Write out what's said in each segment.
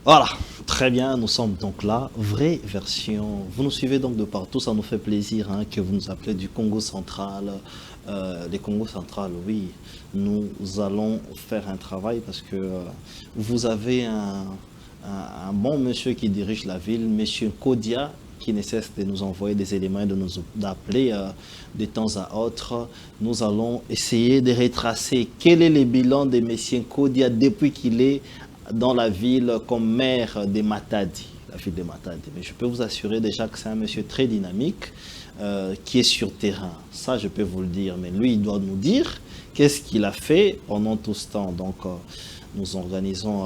Voilà, très bien, nous sommes donc là, vraie version. Vous nous suivez donc de partout, ça nous fait plaisir hein, que vous nous appelez du Congo central. Les Congo central, oui, nous allons faire un travail parce que vous avez un bon monsieur qui dirige la ville, monsieur Kodia, qui ne cesse de nous envoyer des éléments et de nous d'appeler de temps à autre. Nous allons essayer de retracer quel est le bilan de monsieur Kodia depuis qu'il est dans la ville comme maire de Matadi, la ville de Matadi. Mais je peux vous assurer déjà que c'est un monsieur très dynamique qui est sur terrain. Ça, je peux vous le dire. Mais lui, il doit nous dire qu'est-ce qu'il a fait pendant tout ce temps. Donc, nous organisons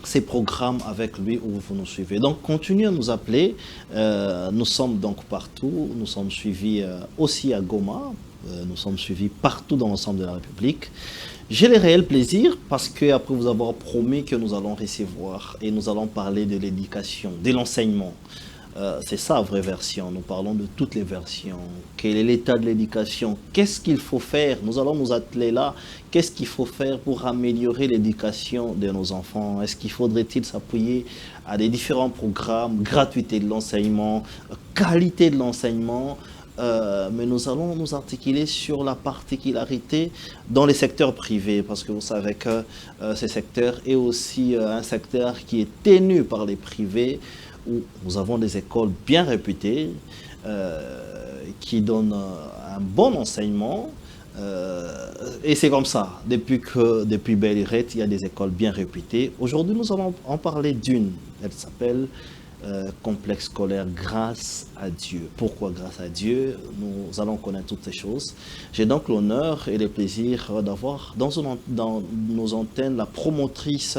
ces programmes avec lui où vous nous suivez. Donc, continuez à nous appeler. Nous sommes donc partout. Nous sommes suivis aussi à Goma. Nous sommes suivis partout dans l'ensemble de la République. J'ai le réel plaisir parce que après vous avoir promis que nous allons recevoir et nous allons parler de l'éducation, de l'enseignement. C'est ça la vraie version. Nous parlons de toutes les versions. Quel est l'état de l'éducation? Qu'est-ce qu'il faut faire? Nous allons nous atteler là. Qu'est-ce qu'il faut faire pour améliorer l'éducation de nos enfants? Est-ce qu'il faudrait-il s'appuyer à des différents programmes, gratuité de l'enseignement, qualité de l'enseignement? Mais nous allons nous articuler sur la particularité dans les secteurs privés, parce que vous savez que ce secteur est aussi un secteur qui est tenu par les privés, où nous avons des écoles bien réputées, qui donnent un bon enseignement, et c'est comme ça, depuis Belle Lurette, il y a des écoles bien réputées. Aujourd'hui, nous allons en parler d'une, elle s'appelle complexe scolaire grâce à Dieu. Pourquoi grâce à Dieu? Nous allons connaître toutes ces choses. J'ai donc l'honneur et le plaisir d'avoir dans nos antennes la promotrice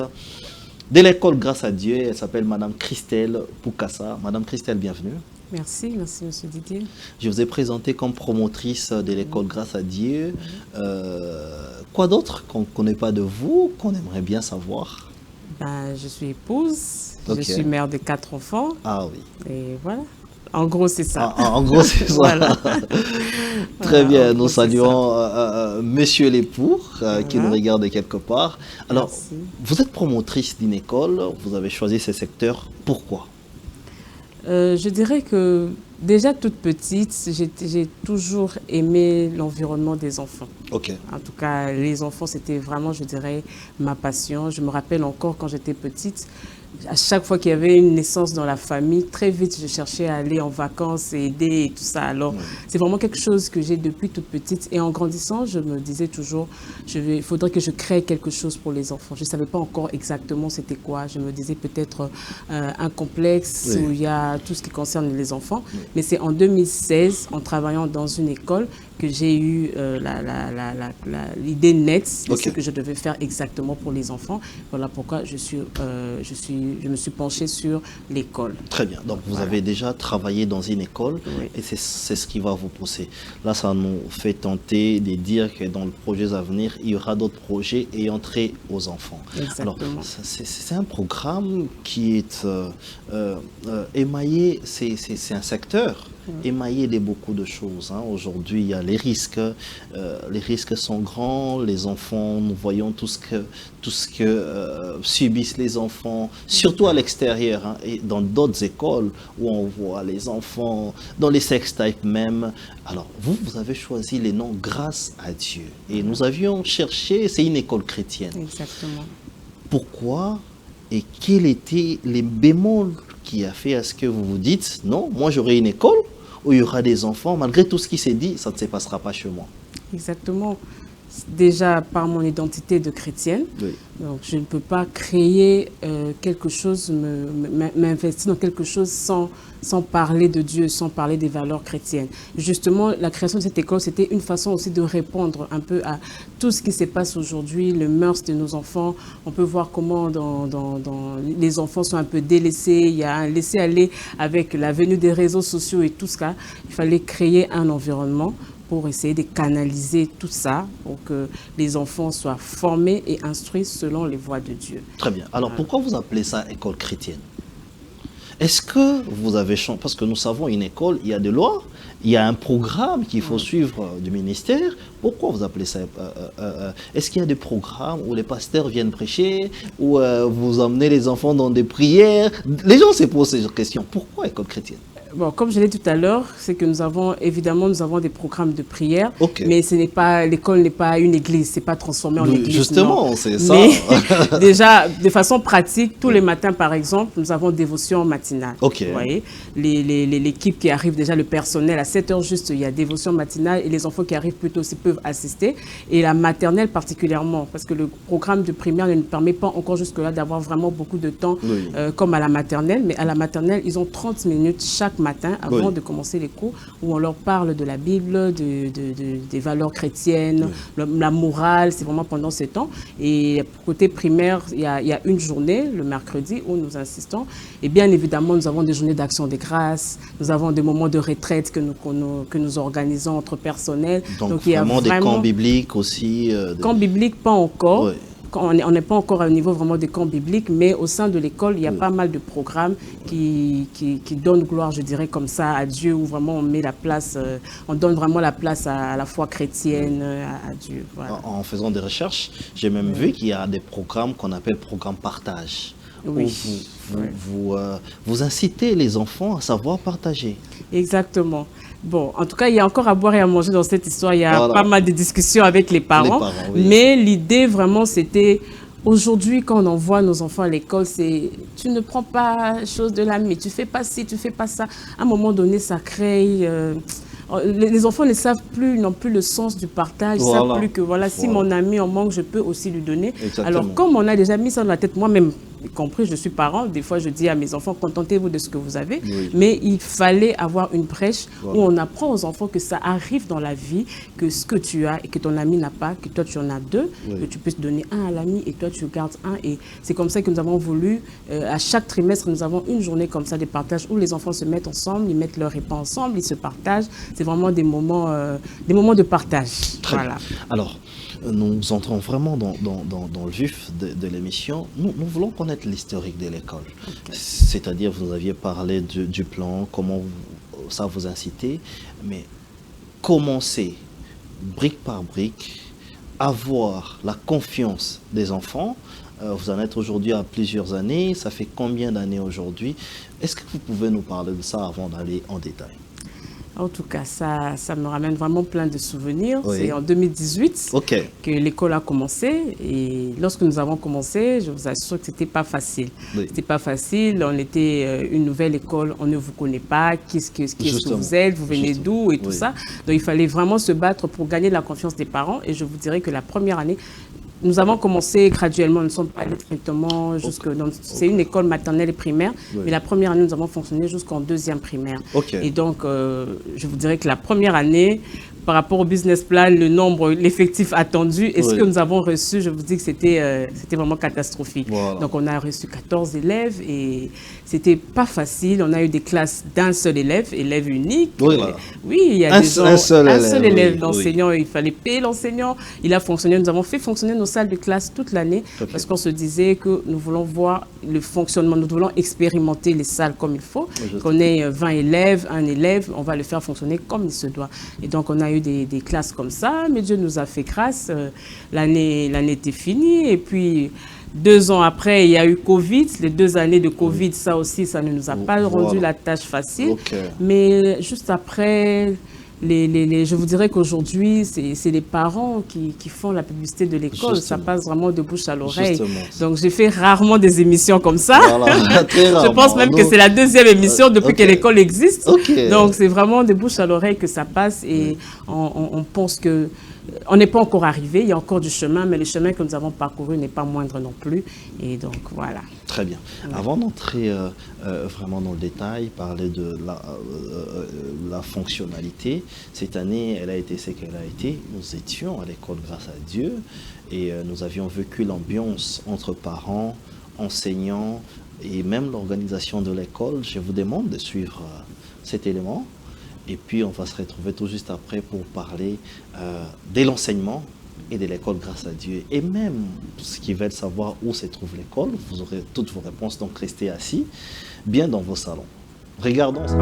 de l'école grâce à Dieu. Elle s'appelle Madame Christelle Poukassa. Madame Christelle, bienvenue. Merci, merci Monsieur Didier. Je vous ai présenté comme promotrice de l'école grâce à Dieu. Quoi d'autre qu'on ne connaît pas de vous, qu'on aimerait bien savoir? Ben, je suis épouse, Okay. je suis mère de 4 enfants. Ah oui. Et voilà. En gros, c'est ça. En gros, c'est ça. Voilà. Très Voilà, bien, en nous gros, c'est saluons Monsieur l'époux qui nous Voilà. regarde de quelque part. Alors, Merci. vous êtes promotrice d'une école, vous avez choisi ce secteur. Pourquoi? Je dirais que déjà toute petite, j'ai toujours aimé l'environnement des enfants. Ok. En tout cas, les enfants, c'était vraiment, je dirais, ma passion. Je me rappelle encore quand j'étais petite, à chaque fois qu'il y avait une naissance dans la famille, très vite, je cherchais à aller en vacances et aider et tout ça. Alors, c'est vraiment quelque chose que j'ai depuis toute petite. Et en grandissant, je me disais toujours, il faudrait que je crée quelque chose pour les enfants. Je ne savais pas encore exactement c'était quoi. Je me disais peut-être un complexe Oui. où il y a tout ce qui concerne les enfants. Mais c'est en 2016, en travaillant dans une école, que j'ai eu l'idée nette de Ok. ce que je devais faire exactement pour les enfants. Voilà pourquoi je me suis penchée sur l'école. Très bien. Donc, vous Voilà. avez déjà travaillé dans une école Oui. et c'est ce qui va vous pousser. Là, ça nous fait tenter de dire que dans les projets à venir, il y aura d'autres projets ayant trait aux enfants. Alors, Exactement. c'est un programme qui est émaillé, c'est un secteur émaillé de beaucoup de choses. Hein. Aujourd'hui, il y a les risques sont grands, les enfants, nous voyons tout ce que subissent les enfants, surtout à l'extérieur, hein, et dans d'autres écoles où on voit les enfants, dans les sextypes même. Alors, vous avez choisi les noms grâce à Dieu. Et nous avions cherché, c'est une école chrétienne. Exactement. Pourquoi et quel était les bémols qui a fait à ce que vous vous dites, non, moi j'aurai une école où il y aura des enfants, malgré tout ce qui s'est dit, ça ne se passera pas chez moi. Exactement. Déjà par mon identité de chrétienne, Oui. donc je ne peux pas créer quelque chose, m'investir dans quelque chose sans parler de Dieu, sans parler des valeurs chrétiennes. Justement, la création de cette école, c'était une façon aussi de répondre un peu à tout ce qui se passe aujourd'hui, le mœurs de nos enfants. On peut voir comment les enfants sont un peu délaissés, il y a un laisser-aller avec la venue des réseaux sociaux et tout ça. Il fallait créer un environnement pour essayer de canaliser tout ça, pour que les enfants soient formés et instruits selon les voies de Dieu. Très bien. Alors Voilà. pourquoi vous appelez ça école chrétienne? Est-ce que vous avez changé? Parce que nous savons, une école, il y a des lois, il y a un programme qu'il faut suivre du ministère. Pourquoi vous appelez ça est-ce qu'il y a des programmes où les pasteurs viennent prêcher, où vous emmenez les enfants dans des prières? Les gens se posent ces questions. Pourquoi école chrétienne? Bon, comme je l'ai dit tout à l'heure, c'est que nous avons des programmes de prière, mais ce n'est pas, l'école n'est pas une église, c'est pas transformé en église. Justement, c'est ça. Mais déjà, de façon pratique, tous les matins, par exemple, nous avons dévotion matinale. Vous voyez, l'équipe qui arrive déjà, le personnel, à 7 h juste, il y a dévotion matinale et les enfants qui arrivent plus tôt aussi peuvent assister. Et la maternelle particulièrement, parce que le programme de primaire ne nous permet pas encore jusque-là d'avoir vraiment beaucoup de temps comme à la maternelle. Mais à la maternelle, ils ont 30 minutes chaque matin avant de commencer les cours où on leur parle de la Bible, des valeurs chrétiennes, la morale, c'est vraiment pendant ces temps. Et côté primaire, il y a une journée, le mercredi, où nous insistons. Et bien évidemment, nous avons des journées d'action des grâces, nous avons des moments de retraite que nous organisons entre personnels. Donc il y a vraiment des camps bibliques aussi. Camps bibliques, pas encore. On n'est pas encore à un niveau vraiment des camps bibliques, mais au sein de l'école, il y a pas mal de programmes qui donnent gloire, je dirais, comme ça, à Dieu, où vraiment on met la place, on donne vraiment la place à la foi chrétienne, à Dieu. Voilà. En faisant des recherches, j'ai même vu qu'il y a des programmes qu'on appelle programmes partage. Oui. Vous incitez les enfants à savoir partager. Exactement. Bon, en tout cas, il y a encore à boire et à manger dans cette histoire. Il y a pas mal de discussions avec les parents. Mais l'idée, vraiment, c'était... Aujourd'hui, quand on envoie nos enfants à l'école, c'est... Tu ne prends pas chose de l'ami, tu fais pas ci, tu fais pas ça. À un moment donné, ça crée... Les enfants ne savent plus, n'ont plus le sens du partage. Ils ne savent plus que si mon ami en manque, je peux aussi lui donner. Alors, comme on a déjà mis ça dans la tête, moi-même, y compris, je suis parent, des fois je dis à mes enfants, contentez-vous de ce que vous avez. Mais il fallait avoir une brèche où on apprend aux enfants que ça arrive dans la vie, que ce que tu as et que ton ami n'a pas, que toi tu en as deux, que tu peux te donner un à l'ami et toi tu gardes un. Et c'est comme ça que nous avons voulu, à chaque trimestre, nous avons une journée comme ça de partage où les enfants se mettent ensemble, ils mettent leurs repas ensemble, ils se partagent. C'est vraiment des moments de partage. Voilà. Alors, nous entrons vraiment dans le vif de l'émission. Nous voulons connaître l'historique de l'école. C'est-à-dire, vous aviez parlé du plan, comment ça vous incitait, mais commencer brique par brique, avoir la confiance des enfants. Vous en êtes aujourd'hui à plusieurs années. Ça fait combien d'années aujourd'hui? Est-ce que vous pouvez nous parler de ça avant d'aller en détail? En tout cas, ça me ramène vraiment plein de souvenirs. C'est en 2018 que l'école a commencé. Et lorsque nous avons commencé, je vous assure que ce n'était pas facile. C'était pas facile. On était une nouvelle école, on ne vous connaît pas. Qui est-ce que vous êtes? Vous venez d'où? Et tout ça. Donc, il fallait vraiment se battre pour gagner la confiance des parents. Et je vous dirais que la première année, nous avons commencé graduellement, nous ne sommes pas allés strictement jusque... C'est une école maternelle et primaire, mais la première année, nous avons fonctionné jusqu'en deuxième primaire. Et donc, je vous dirais que la première année, par rapport au business plan, le nombre, l'effectif attendu et ce que nous avons reçu, je vous dis que c'était vraiment catastrophique. Donc, on a reçu 14 élèves et c'était pas facile. On a eu des classes d'un seul élève unique. Oui, il y a un seul élève. L'enseignant, il fallait payer l'enseignant. Il a fonctionné. Nous avons fait fonctionner nos salles de classe toute l'année parce qu'on se disait que nous voulons voir le fonctionnement. Nous voulons expérimenter les salles comme il faut. Qu'on ait 20 élèves, un élève, on va le faire fonctionner comme il se doit. Et donc, on a eu des classes comme ça, mais Dieu nous a fait grâce. L'année était finie et puis 2 ans après, il y a eu Covid. Les 2 années de Covid, ça aussi, ça ne nous a pas rendu la tâche facile. Mais juste après, je vous dirais qu'aujourd'hui, c'est les parents qui font la publicité de l'école. Ça passe vraiment de bouche à l'oreille. Donc, j'ai fait rarement des émissions comme ça. Je pense même que c'est la 2e émission depuis que l'école existe. Donc, c'est vraiment de bouche à l'oreille que ça passe et on pense que on n'est pas encore arrivé, il y a encore du chemin, mais le chemin que nous avons parcouru n'est pas moindre non plus. Et donc, voilà. Très bien. Avant d'entrer vraiment dans le détail, parler de la fonctionnalité, cette année, elle a été ce qu'elle a été. Nous étions à l'école grâce à Dieu et nous avions vécu l'ambiance entre parents, enseignants et même l'organisation de l'école. Je vous demande de suivre cet élément. Et puis, on va se retrouver tout juste après pour parler de l'enseignement et de l'école grâce à Dieu. Et même ceux qui veulent savoir où se trouve l'école, vous aurez toutes vos réponses, donc restez assis, bien dans vos salons. Regardons ça.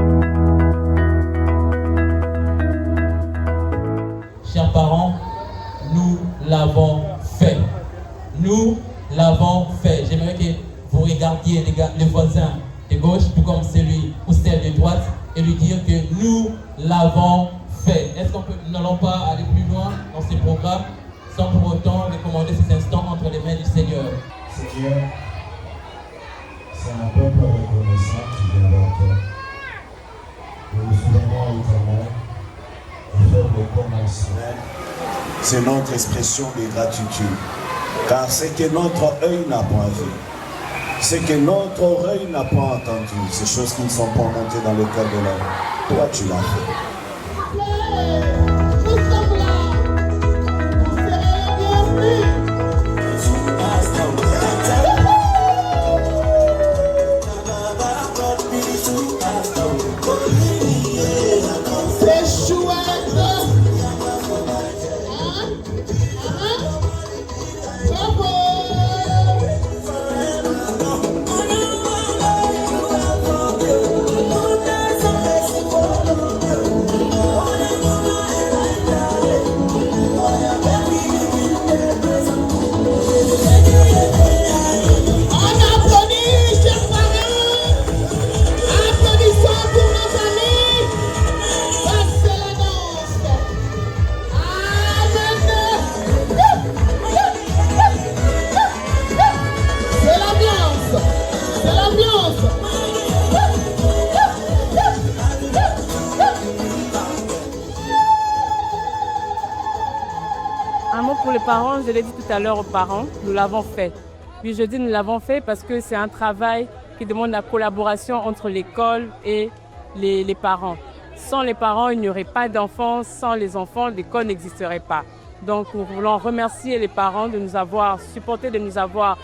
Chers parents, nous l'avons fait. Nous l'avons fait. J'aimerais que vous regardiez les voisins de gauche, tout comme celui ou celle de droite, et lui dire que nous l'avons fait. Est-ce qu'on peut, nous n'allons pas aller plus loin dans ces programmes sans pour autant recommander ces instants entre les mains du Seigneur. Seigneur, c'est un peuple reconnaissant qui vient vers toi. Nous nous souvenons éternel de faire le commencement. C'est notre expression de gratitude. Car ce que notre œil n'a pas vu, ce que notre oreille n'a pas entendu, ces choses qui ne sont pas montées dans le cœur de l'homme, toi tu l'as fait. Nous sommes là. Vous serez bienvenus. C'est chouette. Bravo. Un mot pour les parents, je l'ai dit tout à l'heure aux parents, nous l'avons fait. Puis je dis nous l'avons fait parce que c'est un travail qui demande la collaboration entre l'école et les parents. Sans les parents, il n'y aurait pas d'enfants. Sans les enfants, l'école n'existerait pas. Donc nous voulons remercier les parents de nous avoir supportés, de nous avoir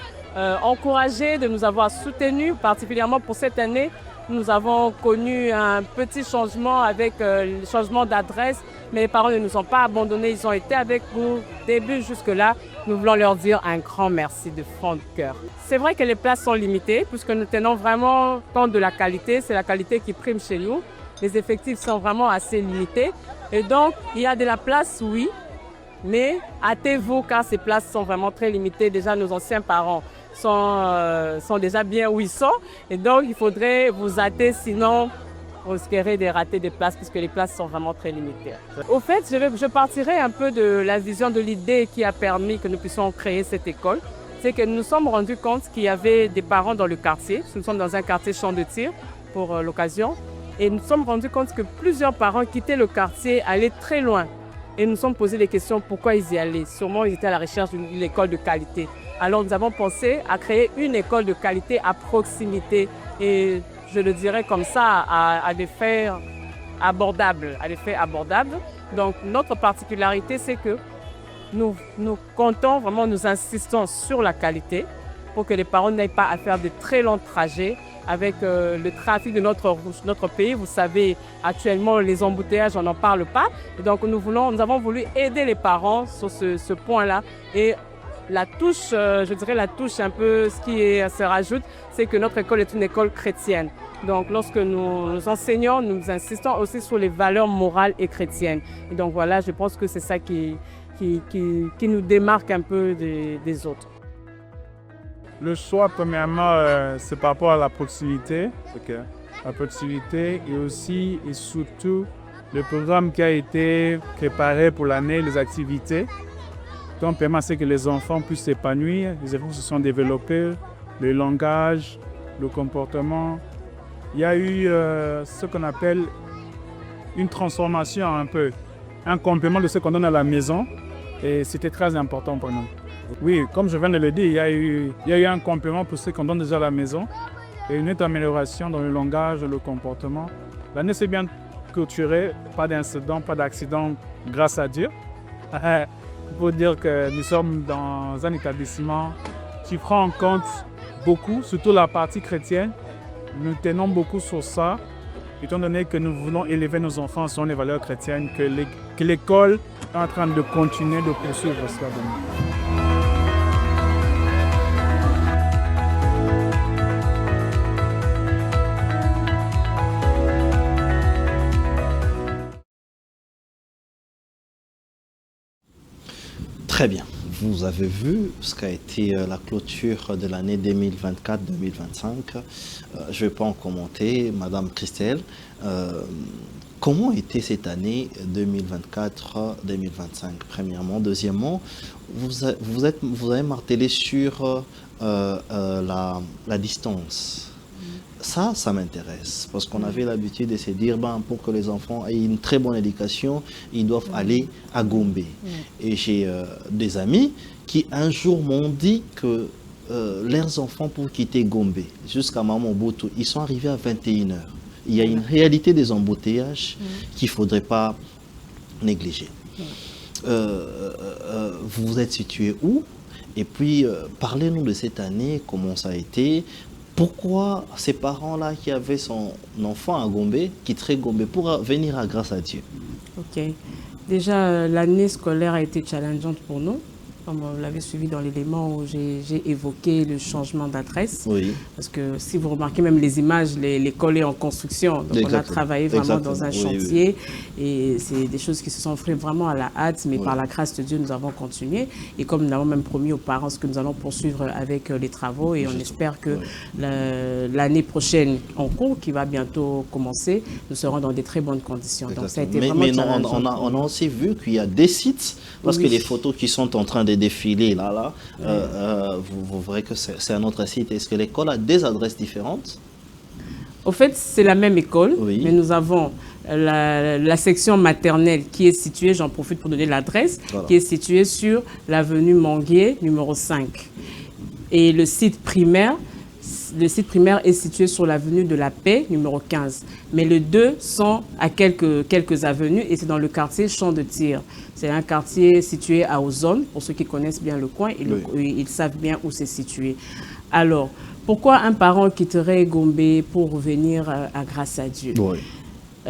encouragés, de nous avoir soutenus, particulièrement pour cette année. Nous avons connu un petit changement avec le changement d'adresse, mais les parents ne nous ont pas abandonnés, ils ont été avec nous début jusque-là. Nous voulons leur dire un grand merci de fond de cœur. C'est vrai que les places sont limitées, puisque nous tenons vraiment compte de la qualité, c'est la qualité qui prime chez nous. Les effectifs sont vraiment assez limités, et donc il y a de la place, oui, mais hâtez-vous car ces places sont vraiment très limitées. Déjà, nos anciens parents sont déjà bien où ils sont. Et donc, il faudrait vous hâter, sinon vous risquerez de rater des places puisque les places sont vraiment très limitées. Au fait, je partirai un peu de la vision de l'idée qui a permis que nous puissions créer cette école. C'est que nous nous sommes rendus compte qu'il y avait des parents dans le quartier. Nous sommes dans un quartier champ de tir pour l'occasion. Et nous nous sommes rendus compte que plusieurs parents quittaient le quartier, allaient très loin. Et nous nous sommes posé des questions pourquoi ils y allaient. Sûrement, ils étaient à la recherche d'une école de qualité. Alors, nous avons pensé à créer une école de qualité à proximité. Et je le dirais comme ça, à des faits abordables. Donc, notre particularité, c'est que nous comptons vraiment, nous insistons sur la qualité pour que les parents n'aient pas à faire de très longs trajets avec le trafic de notre pays. Vous savez, actuellement, les embouteillages, on n'en parle pas. Et donc, nous avons voulu aider les parents sur ce point-là. Et la touche, je dirais la touche un peu, ce qui se rajoute, c'est que notre école est une école chrétienne. Donc, lorsque nous enseignons, nous insistons aussi sur les valeurs morales et chrétiennes. Et donc, voilà, je pense que c'est ça qui nous démarque un peu des autres. Le choix, premièrement, c'est par rapport à la proximité. La proximité et aussi et surtout le programme qui a été préparé pour l'année, les activités. Donc, permet à ce que les enfants puissent s'épanouir. Les enfants se sont développés, le langage, le comportement. Il y a eu ce qu'on appelle une transformation un peu, un complément de ce qu'on donne à la maison. Et c'était très important pour nous. Oui, comme je viens de le dire, il y a eu un complément pour ce qu'on donne déjà à la maison et une nette amélioration dans le langage, le comportement. L'année s'est bien clôturée, pas d'incident, pas d'accident, grâce à Dieu. Il faut dire que nous sommes dans un établissement qui prend en compte beaucoup, surtout la partie chrétienne. Nous tenons beaucoup sur ça, étant donné que nous voulons élever nos enfants selon les valeurs chrétiennes, que l'école en train de continuer de poursuivre cela demain. Très bien. Vous avez vu ce qu'a été la clôture de l'année 2024-2025. Je ne vais pas en commenter. Madame Christelle, comment était cette année 2024-2025, premièrement? Deuxièmement, vous avez martelé sur la distance. Ça m'intéresse, parce qu'on avait l'habitude de se dire, pour que les enfants aient une très bonne éducation, ils doivent aller à Gombe. Et j'ai des amis qui un jour m'ont dit que leurs enfants, pour quitter Gombe jusqu'à Mamamboto, ils sont arrivés à 21h. Il y a une réalité des embouteillages qu'il ne faudrait pas négliger. Vous êtes situé où? Et puis, parlez-nous de cette année, comment ça a été. Pourquoi ces parents-là qui avaient son enfant à Gombe, quitterait Gombe pour venir à Grâce à Dieu? Ok. Déjà, l'année scolaire a été challengeante pour nous. Comme vous l'avez suivi dans l'élément où j'ai évoqué le changement d'adresse. Oui. Parce que si vous remarquez même les images, l'école est en construction. Donc on a travaillé vraiment dans un chantier. Et c'est des choses qui se sont faites vraiment à la hâte. Mais par la grâce de Dieu, nous avons continué. Et comme nous avons même promis aux parents ce que nous allons poursuivre avec les travaux. Et on espère que l'année prochaine en cours, qui va bientôt commencer, nous serons dans des très bonnes conditions. Donc ça a été vraiment on a aussi vu qu'il y a des sites, parce que les photos qui sont en train de défiler vous verrez que c'est un autre site. Est-ce que l'école a des adresses différentes? Au fait, c'est la même école, mais nous avons la section maternelle qui est située, j'en profite pour donner l'adresse, qui est située sur l'avenue Manguier, numéro 5. Et le site primaire est situé sur l'avenue de la Paix, numéro 15. Mais les deux sont à quelques avenues et c'est dans le quartier Champ de Tir. C'est un quartier situé à Ozone. Pour ceux qui connaissent bien le coin, ils savent bien où c'est situé. Alors, pourquoi un parent quitterait Gombe pour revenir à Grâce à Dieu?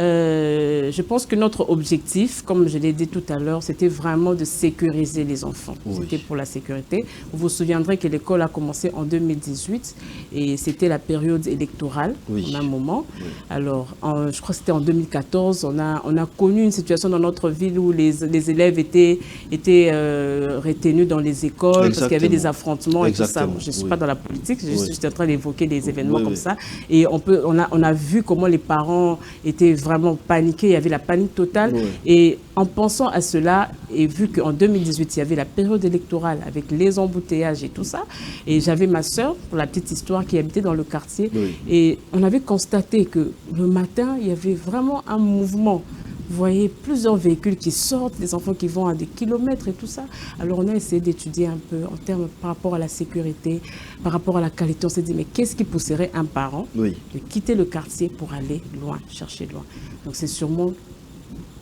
Je pense que notre objectif, comme je l'ai dit tout à l'heure, c'était vraiment de sécuriser les enfants. C'était pour la sécurité. Vous vous souviendrez que l'école a commencé en 2018 et c'était la période électorale en un moment. Alors, je crois que c'était en 2014, on a connu une situation dans notre ville où les élèves étaient retenus dans les écoles parce qu'il y avait des affrontements et tout ça. Je ne suis pas dans la politique, je suis en train d'évoquer des événements comme ça. Et on a vu comment les parents étaient vraiment paniqué, il y avait la panique totale. Et en pensant à cela, et vu qu'en 2018, il y avait la période électorale avec les embouteillages et tout ça, et j'avais ma sœur, pour la petite histoire, qui habitait dans le quartier, et on avait constaté que le matin, il y avait vraiment un mouvement. Vous voyez plusieurs véhicules qui sortent, des enfants qui vont à des kilomètres et tout ça. Alors on a essayé d'étudier un peu en termes par rapport à la sécurité, par rapport à la qualité. On s'est dit, mais qu'est-ce qui pousserait un parent de quitter le quartier pour aller loin, chercher loin? Donc c'est sûrement,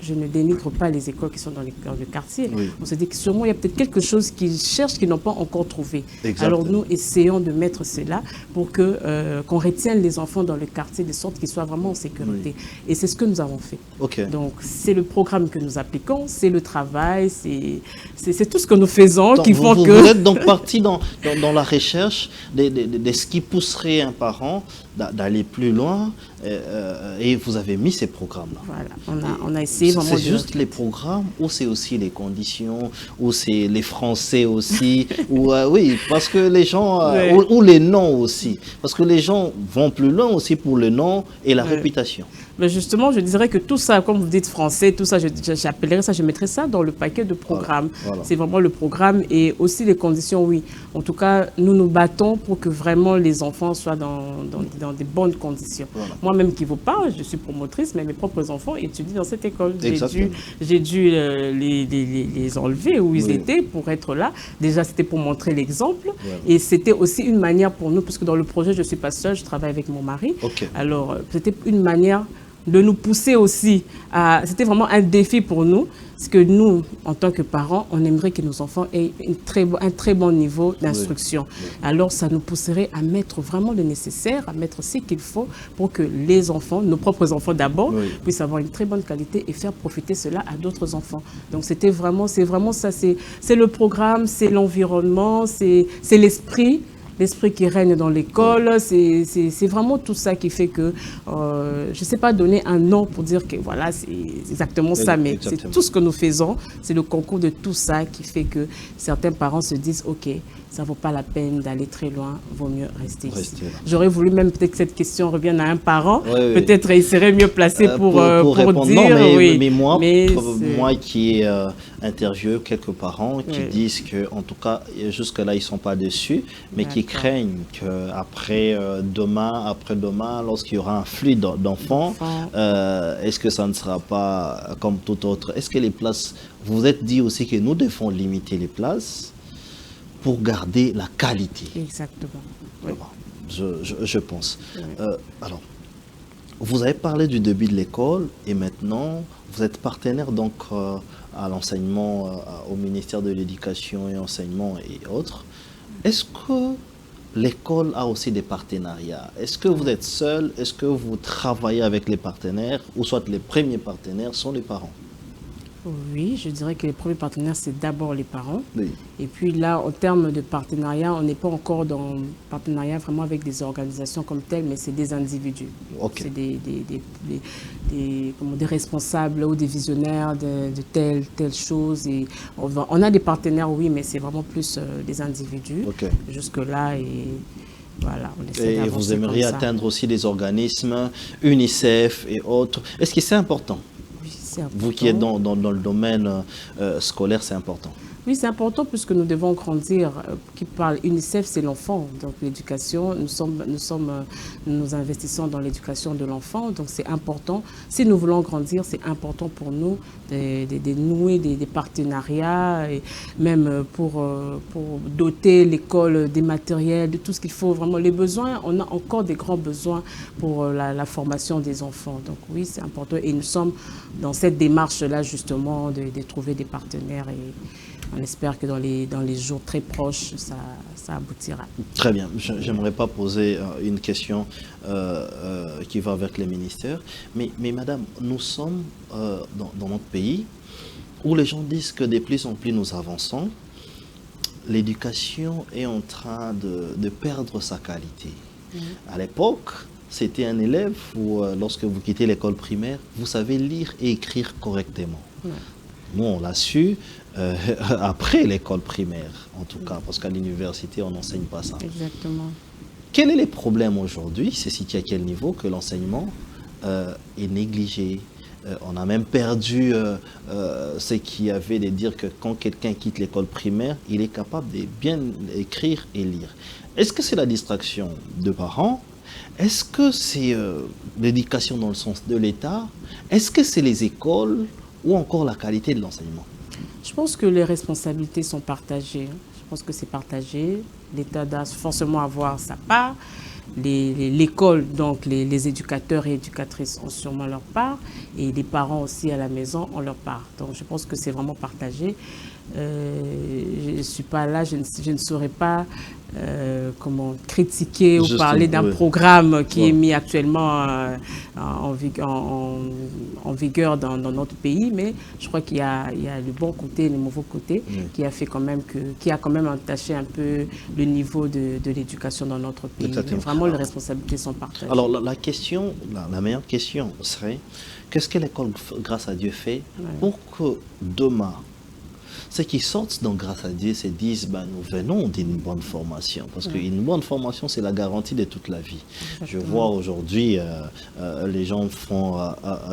je ne dénigre pas les écoles qui sont dans le quartier. On s'est dit que sûrement il y a peut-être quelque chose qu'ils cherchent, qu'ils n'ont pas encore trouvé. Alors nous essayons de mettre cela pour qu'on retienne les enfants dans le quartier de sorte qu'ils soient vraiment en sécurité. Et c'est ce que nous avons fait. Donc c'est le programme que nous appliquons, c'est le travail, c'est tout ce que nous faisons qui font que... Vous êtes donc parti dans la recherche de ce qui pousserait un parent d'aller plus loin et vous avez mis ces programmes-là. Voilà, on a essayé vraiment. C'est juste les programmes ou c'est aussi les conditions ou c'est les Français aussi ou oui, parce que les gens ou les noms aussi, parce que les gens vont plus loin aussi pour le nom et la réputation. Mais justement, je dirais que tout ça, comme vous dites français, tout ça, j'appellerais ça, je mettrais ça dans le paquet de programmes. C'est vraiment le programme et aussi les conditions, oui. En tout cas, nous nous battons pour que vraiment les enfants soient dans des bonnes conditions. Moi-même qui vous parle, je suis promotrice, mais mes propres enfants étudient dans cette école. J'ai dû les enlever où ils étaient pour être là. Déjà, c'était pour montrer l'exemple. Et c'était aussi une manière pour nous, parce que dans le projet, je ne suis pas seule, je travaille avec mon mari. Alors, c'était une manière de nous pousser aussi à... C'était vraiment un défi pour nous, parce que nous, en tant que parents, on aimerait que nos enfants aient un très bon niveau d'instruction. Oui. Alors, ça nous pousserait à mettre vraiment le nécessaire, à mettre ce qu'il faut pour que les enfants, nos propres enfants d'abord, puissent avoir une très bonne qualité et faire profiter cela à d'autres enfants. Donc, c'est vraiment ça, c'est le programme, c'est l'environnement, c'est l'esprit qui règne dans l'école, c'est vraiment tout ça qui fait que, je ne sais pas donner un nom pour dire que voilà, c'est exactement ça, mais c'est tout ce que nous faisons, c'est le concours de tout ça qui fait que certains parents se disent, ok, ça ne vaut pas la peine d'aller très loin, vaut mieux rester ici. J'aurais voulu même peut-être que cette question revienne à un parent, peut-être il serait mieux placé pour répondre. dire, non, oui. Mais moi qui ai interviewé quelques parents qui disent que, en tout cas, jusque-là, ils ne sont pas dessus, mais qui craignent qu'après demain, après-demain, lorsqu'il y aura un flux d'enfants, est-ce que ça ne sera pas comme tout autre? Est-ce que les places, vous vous êtes dit aussi que nous devons limiter les places pour garder la qualité? Exactement. Oui. Je pense. Oui. Alors, vous avez parlé du début de l'école et maintenant, vous êtes partenaire donc à l'enseignement, au ministère de l'Éducation et Enseignement et autres. Est-ce que l'école a aussi des partenariats? Est-ce que vous êtes seul? Est-ce que vous travaillez avec les partenaires? Ou soit les premiers partenaires sont les parents? Oui, je dirais que les premiers partenaires, c'est d'abord les parents. Oui. Et puis là, en termes de partenariat, on n'est pas encore dans le partenariat vraiment avec des organisations comme telles, mais c'est des individus. Okay. C'est des responsables ou des visionnaires de telle chose. Et on a des partenaires, oui, mais c'est vraiment plus des individus. Okay. Jusque-là, et voilà. On essaie et vous aimeriez atteindre aussi des organismes, UNICEF et autres. Est-ce que c'est important? Vous qui êtes dans le domaine scolaire, c'est important. Oui, c'est important puisque nous devons grandir. Qui parle UNICEF, c'est l'enfant. Donc l'éducation, nous investissons dans l'éducation de l'enfant. Donc c'est important. Si nous voulons grandir, c'est important pour nous de nouer des partenariats, et même pour doter l'école des matériels, de tout ce qu'il faut. Vraiment, les besoins, on a encore des grands besoins pour la formation des enfants. Donc oui, c'est important. Et nous sommes dans cette démarche-là, justement, de trouver des partenaires. Et on espère que dans les jours très proches, ça aboutira. Très bien. Je n'aimerais pas poser une question qui va avec les ministères. Mais madame, nous sommes dans notre pays où les gens disent que de plus en plus nous avançons, l'éducation est en train de perdre sa qualité. À l'époque, c'était un élève où, lorsque vous quittez l'école primaire, vous savez lire et écrire correctement. Nous, on l'a su après l'école primaire, en tout cas, parce qu'à l'université, on n'enseigne pas ça. Exactement. Quel est le problème aujourd'hui? C'est situé à quel niveau que l'enseignement est négligé? On a même perdu ce qu'il y avait de dire que quand quelqu'un quitte l'école primaire, il est capable de bien écrire et lire. Est-ce que c'est la distraction de parents? Est-ce que c'est l'éducation dans le sens de l'État? Est-ce que c'est les écoles ou encore la qualité de l'enseignement? Je pense que les responsabilités sont partagées. Je pense que c'est partagé. L'État doit forcément avoir sa part. L'école, donc les éducateurs et éducatrices ont sûrement leur part. Et les parents aussi à la maison ont leur part. Donc je pense que c'est vraiment partagé. Je ne suis pas là, je ne saurais pas comment critiquer ou parler d'un programme qui est mis actuellement en vigueur dans notre pays, mais je crois qu'il y a le bon côté et le mauvais côté qui a fait qui a quand même entaché un peu le niveau de l'éducation dans notre pays. Mais vraiment, les responsabilités sont partagées. Alors la meilleure question serait, qu'est-ce que l'école, grâce à Dieu, fait pour que demain, ceux qui sortent donc grâce à Dieu se disent nous venons d'une bonne formation, parce qu'une bonne formation c'est la garantie de toute la vie. Exactement. Je vois aujourd'hui les gens font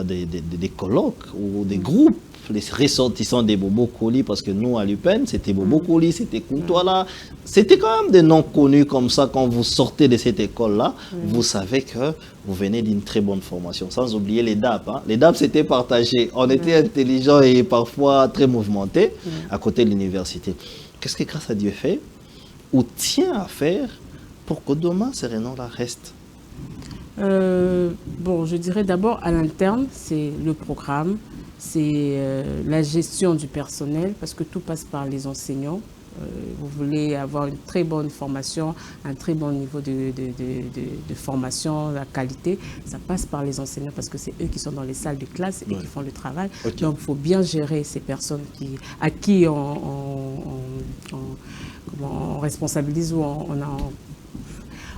des colloques ou des groupes, les ressortissants des Bobo Colis, parce que nous à l'UPEN c'était Bobo Colis, c'était Koutouala, c'était quand même des noms connus comme ça. Quand vous sortez de cette école là, vous savez que vous venez d'une très bonne formation, sans oublier les DAP. Les DAP c'était partagé, on était intelligents et parfois très mouvementés à côté de l'université. Qu'est-ce que grâce à Dieu fait ou tient à faire pour que demain ces noms là restent? Bon, je dirais d'abord à l'interne, c'est le programme, c'est la gestion du personnel, parce que tout passe par les enseignants. Vous voulez avoir une très bonne formation, un très bon niveau de formation, la qualité, ça passe par les enseignants parce que c'est eux qui sont dans les salles de classe et qui font le travail. Donc, il faut bien gérer ces personnes à qui on responsabilise ou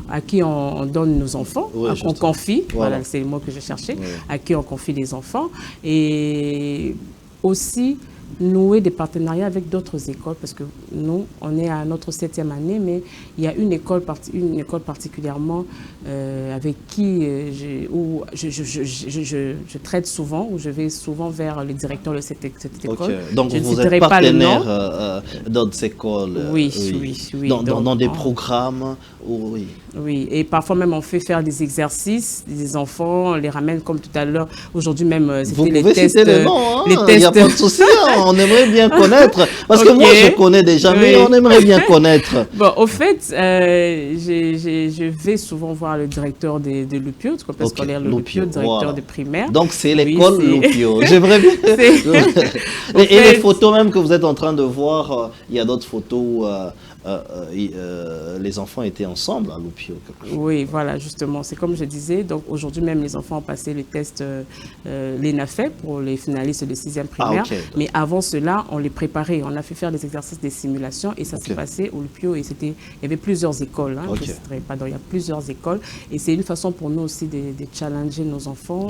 à qui on donne nos enfants, on confie, voilà, c'est le mot que je cherchais, à qui on confie les enfants. Et aussi nouer des partenariats avec d'autres écoles, parce que nous, on est à notre 7e année, mais il y a une école particulièrement avec qui je traite souvent, où je vais souvent vers le directeur de cette école. Donc je vous êtes partenaire d'autres écoles. Oui. Dans des programmes. Oui. Oui, et parfois même on fait faire des exercices, des enfants, on les ramène comme tout à l'heure. Aujourd'hui même, c'était les tests. Citer les noms, hein, il n'y a pas de souci, on aimerait bien connaître. Parce que moi, je connais déjà, mais on aimerait bien connaître. Bon, au fait, je vais souvent voir le directeur de l'UPIO, du complexe scolaire l'UPIO, directeur de primaire. Donc, c'est l'école l'UPIO. J'aimerais bien. Et les photos même que vous êtes en train de voir, il y a d'autres photos où les enfants étaient ensemble à l'UPIO. Oui, voilà, justement. C'est comme je disais. Donc, aujourd'hui même, les enfants ont passé le test l'ENAFEP pour les finalistes de 6e primaire. Mais avant cela, on les préparait. On a fait faire des exercices, des simulations et ça s'est passé au l'UPIO. Et il y avait plusieurs écoles. Hein, il y a plusieurs écoles. Et c'est une façon pour nous aussi de challenger nos enfants,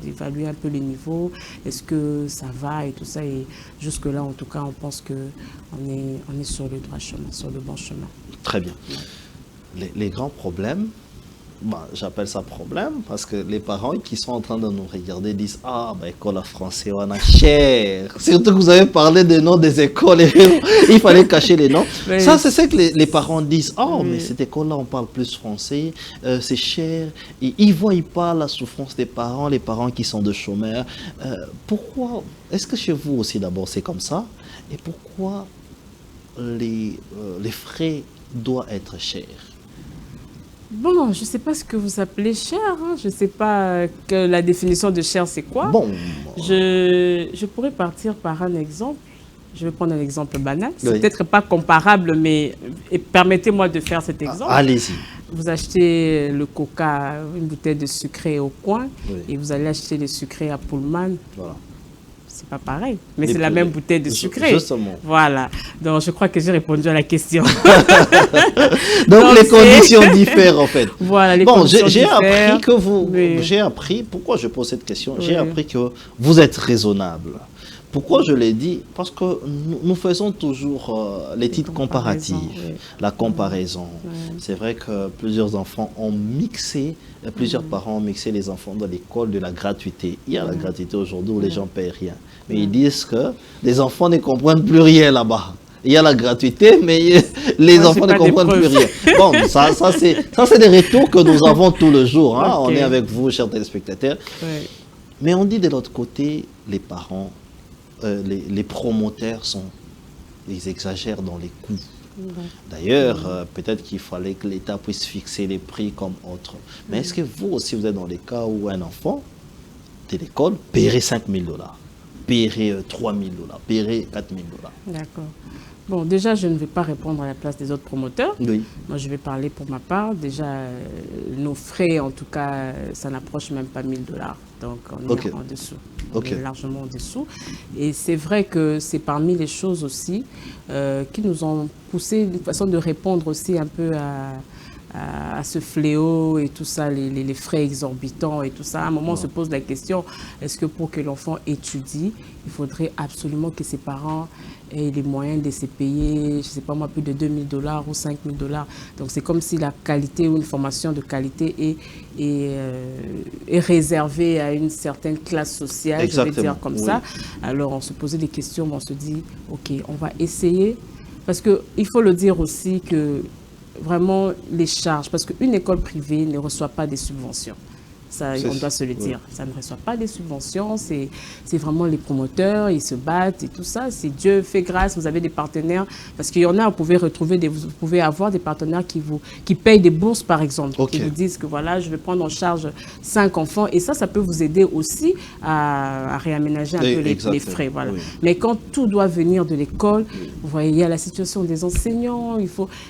d'évaluer un peu les niveaux. Est-ce que ça va et tout ça. Et jusque-là, en tout cas, on pense qu'on est sur le droit chemin, sur le bon chemin. Très bien. Les grands problèmes, j'appelle ça problème parce que les parents qui sont en train de nous regarder disent « Ah, école française, on a cher ». Surtout que vous avez parlé des noms des écoles et il fallait cacher les noms. Oui. Ça, c'est ce que les parents disent. « Oh, mais cette école-là, on parle plus français, c'est cher. » Et ils ne voient pas la souffrance des parents, les parents qui sont de chômeurs. Pourquoi? Est-ce que chez vous aussi, d'abord, c'est comme ça? Et pourquoi les frais doivent être chers? Bon, je ne sais pas ce que vous appelez cher. Hein. Je ne sais pas que la définition de cher, c'est quoi. Bon. Je pourrais partir par un exemple. Je vais prendre un exemple banal. C'est peut-être pas comparable, mais permettez-moi de faire cet exemple. Allez-y. Vous achetez le coca, une bouteille de sucré au coin, et vous allez acheter le sucré à Pullman. Voilà. C'est pas pareil, mais c'est la même bouteille de sucré. Justement. Voilà. Donc, je crois que j'ai répondu à la question. Donc les conditions diffèrent, en fait. Voilà, les conditions diffèrent. J'ai appris que vous... J'ai appris... Pourquoi je pose cette question? J'ai appris que vous êtes raisonnable. Pourquoi je l'ai dit? Parce que nous faisons toujours les titres comparatifs, la comparaison. C'est vrai que plusieurs enfants ont mixé, plusieurs parents ont mixé les enfants dans l'école de la gratuité. Il y a la gratuité aujourd'hui où les gens ne payent rien. Mais ils disent que les enfants ne comprennent plus rien là-bas. Il y a la gratuité, mais les enfants ne comprennent plus rien. Bon, ça c'est des retours que nous avons tous les jours. Hein. On est avec vous, chers téléspectateurs. Mais on dit de l'autre côté, les parents, les promoteurs ils exagèrent dans les coûts. D'ailleurs, peut-être qu'il fallait que l'État puisse fixer les prix comme autres. Mais est-ce que vous aussi, vous êtes dans les cas où un enfant de l'école paierait 5 000 $, paierait 3 000 $, paierait 4 000 $? D'accord. Bon, déjà, je ne vais pas répondre à la place des autres promoteurs. Oui. Moi, je vais parler pour ma part. Déjà, nos frais, en tout cas, ça n'approche même pas 1 000 $. Donc, on est en dessous. On est largement en dessous. Et c'est vrai que c'est parmi les choses aussi qui nous ont poussé d'une façon de répondre aussi un peu à ce fléau et tout ça, les frais exorbitants et tout ça. À un moment, on se pose la question, est-ce que pour que l'enfant étudie, il faudrait absolument que ses parents aient les moyens de se payer, je ne sais pas moi, plus de 2 000 $ ou 5 000 $. Donc, c'est comme si la qualité ou une formation de qualité est réservée à une certaine classe sociale, je vais dire comme ça. Alors, on se posait des questions, on se dit, OK, on va essayer. Parce qu'il faut le dire aussi que vraiment les charges, parce qu'une école privée ne reçoit pas des subventions. Ça, on doit se le dire. Ça ne reçoit pas des subventions, c'est vraiment les promoteurs, ils se battent et tout ça. Si Dieu fait grâce, vous avez des partenaires, parce qu'il y en a, vous pouvez avoir des partenaires qui payent des bourses, par exemple, qui vous disent que voilà, je vais prendre en charge 5 enfants, et ça peut vous aider aussi à réaménager un peu les frais. Voilà. Mais quand tout doit venir de l'école, vous voyez, il y a la situation des enseignants,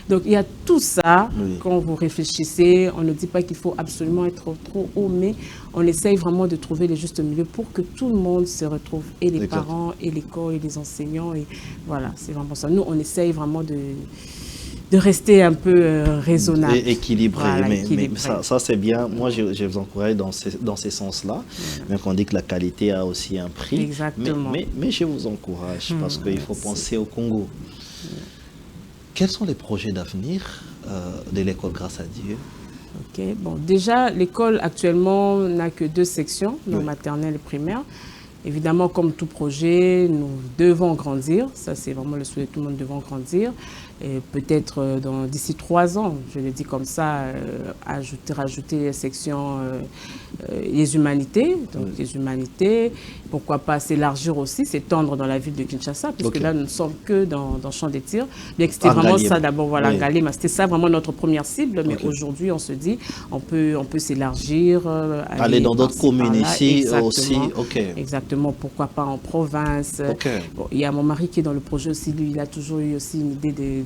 donc il y a tout ça. Quand vous réfléchissez, on ne dit pas qu'il faut absolument être trop haut, mais on essaye vraiment de trouver les justes milieux pour que tout le monde se retrouve, et les parents, et l'école, et les enseignants, et voilà, c'est vraiment ça. Nous, on essaye vraiment de rester un peu raisonnable. Et équilibré. Voilà, mais ça c'est bien. Moi, je vous encourage dans ces sens-là. Même qu'on dit que la qualité a aussi un prix. Exactement. Mais je vous encourage parce qu'il faut penser au Congo. Quels sont les projets d'avenir de l'école Grâce à Dieu? Ok, bon, déjà, l'école actuellement n'a que 2 sections, donc maternelle et primaire. Évidemment, comme tout projet, nous devons grandir. Ça, c'est vraiment le souhait de tout le monde, devons grandir. Et peut-être d'ici 3 ans, je le dis comme ça, rajouter les sections, les humanités. Donc les humanités, pourquoi pas s'élargir aussi, s'étendre dans la ville de Kinshasa, puisque là, nous ne sommes que dans Champ des Tirs. Bien que c'était vraiment ça d'abord, voilà, Ngalema, c'était ça vraiment notre première cible, mais aujourd'hui, on se dit, on peut s'élargir. Aller dans d'autres communes ici aussi. Exactement, pourquoi pas en province. Bon, il y a mon mari qui est dans le projet aussi, lui, il a toujours eu aussi une idée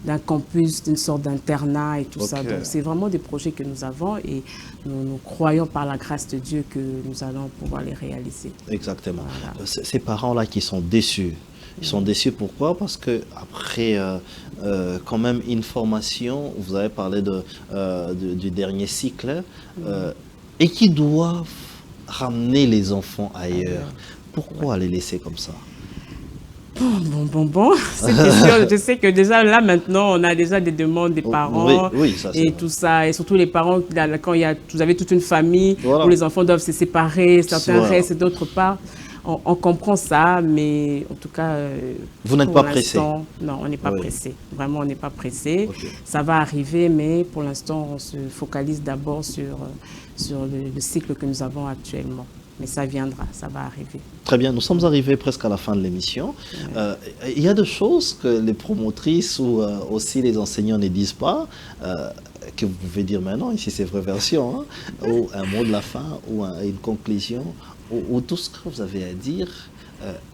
d'un campus, d'une sorte d'internat et tout ça. Donc, c'est vraiment des projets que nous avons et nous croyons par la grâce de Dieu que nous allons pouvoir les réaliser. Exactement. Voilà. Ces parents-là qui sont déçus, ils sont déçus pourquoi? Parce que après quand même une formation, vous avez parlé du dernier cycle, et qui doivent ramener les enfants ailleurs. Pourquoi les laisser comme ça? Bon. Je sais que déjà là maintenant, on a déjà des demandes des parents et tout ça. Et surtout les parents, quand vous avez toute une famille où les enfants doivent se séparer, certains restent d'autre part. On comprend ça, mais en tout cas... Vous n'êtes pas pressé? Non, on n'est pas pressé. Vraiment, on n'est pas pressé. Ça va arriver, mais pour l'instant, on se focalise d'abord sur le cycle que nous avons actuellement. Mais ça viendra, ça va arriver. Très bien, nous sommes arrivés presque à la fin de l'émission. Il y a des choses que les promotrices ou aussi les enseignants ne disent pas, que vous pouvez dire maintenant, ici c'est vraie version, hein, ou un mot de la fin, ou une conclusion, ou tout ce que vous avez à dire,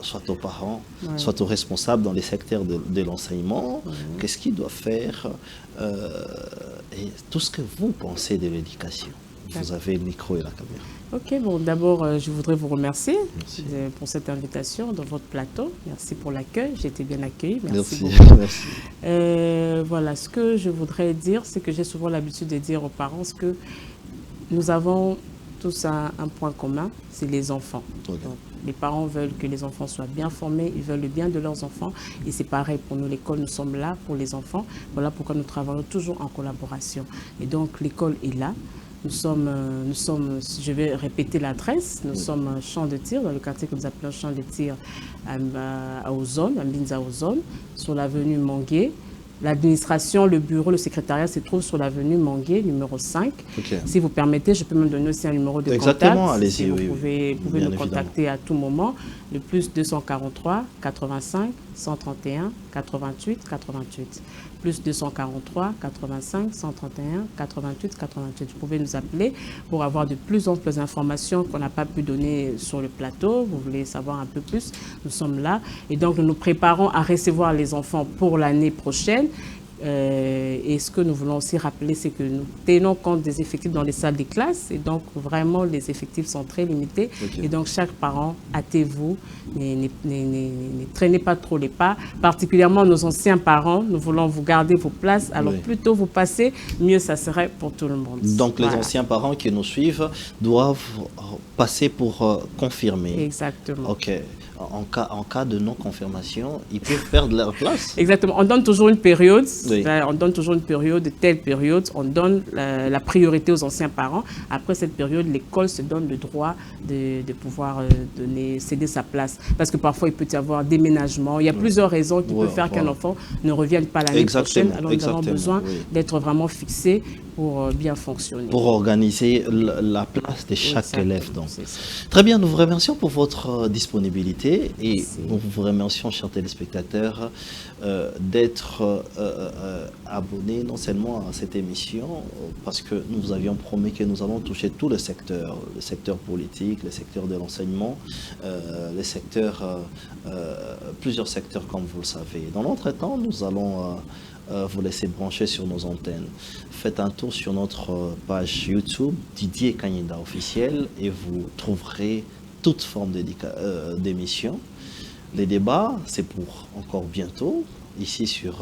soit aux parents, soit aux responsables dans les secteurs de l'enseignement, qu'est-ce qu'ils doivent faire, et tout ce que vous pensez de l'éducation. Vous avez le micro et la caméra. Ok, bon, d'abord, je voudrais vous remercier pour cette invitation dans votre plateau. Merci pour l'accueil, j'ai été bien accueillie. Merci beaucoup. Merci. Voilà, ce que je voudrais dire, c'est que j'ai souvent l'habitude de dire aux parents que nous avons tous un point commun, c'est les enfants. Donc, les parents veulent que les enfants soient bien formés, ils veulent le bien de leurs enfants. Et c'est pareil pour nous, l'école, nous sommes là pour les enfants. Voilà pourquoi nous travaillons toujours en collaboration. Et donc, l'école est là. Nous sommes, je vais répéter l'adresse, nous sommes à Champ de Tir, dans le quartier que nous appelons Champ de Tir à Ozone, à Mbinza Ozone, sur l'avenue Mangué. L'administration, le bureau, le secrétariat se trouve sur l'avenue Mangué, numéro 5. Si vous permettez, je peux me donner aussi un numéro de contact. Allez-y, si vous pouvez nous contacter à tout moment. Le plus 243 85 131 88 88. Plus 243 85 131 88 88. Vous pouvez nous appeler pour avoir de plus en plus d'informations qu'on n'a pas pu donner sur le plateau. Vous voulez savoir un peu plus, nous sommes là. Et donc, nous nous préparons à recevoir les enfants pour l'année prochaine. Et ce que nous voulons aussi rappeler, c'est que nous tenons compte des effectifs dans les salles des classes. Et donc, vraiment, les effectifs sont très limités. Et donc, chaque parent, hâtez-vous, ne traînez pas trop les pas. Particulièrement nos anciens parents, nous voulons vous garder vos places. Alors, plus tôt vous passez, mieux ça serait pour tout le monde. Donc, les anciens parents qui nous suivent doivent passer pour confirmer. Exactement. OK. En cas de non-confirmation, ils peuvent perdre leur place. Exactement. On donne toujours une période. On donne toujours une période, telle période. On donne la priorité aux anciens parents. Après cette période, l'école se donne le droit de pouvoir céder sa place. Parce que parfois, il peut y avoir déménagement. Il y a plusieurs raisons qui peuvent faire qu'un enfant ne revienne pas l'année prochaine. Alors, nous avons besoin d'être vraiment fixés pour bien fonctionner. Pour organiser la place de chaque Exactement, élève. Donc. c'est ça. Très bien, nous vous remercions pour votre disponibilité et nous vous remercions, chers téléspectateurs, d'être abonnés non seulement à cette émission, parce que nous vous avions promis que nous allons toucher tous les secteurs, le secteur politique, le secteur de l'enseignement, les secteurs, plusieurs secteurs comme vous le savez. Dans l'entretemps, nous allons vous laisser brancher sur nos antennes. Faites un tour sur notre page YouTube, Didier Kanyinda officiel, et vous trouverez toute forme d'émission. Les débats, c'est pour encore bientôt, ici sur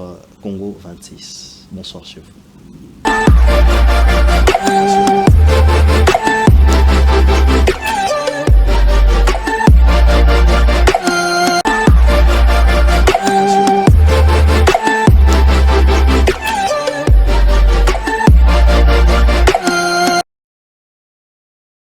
Congo 26. Bonsoir chez vous.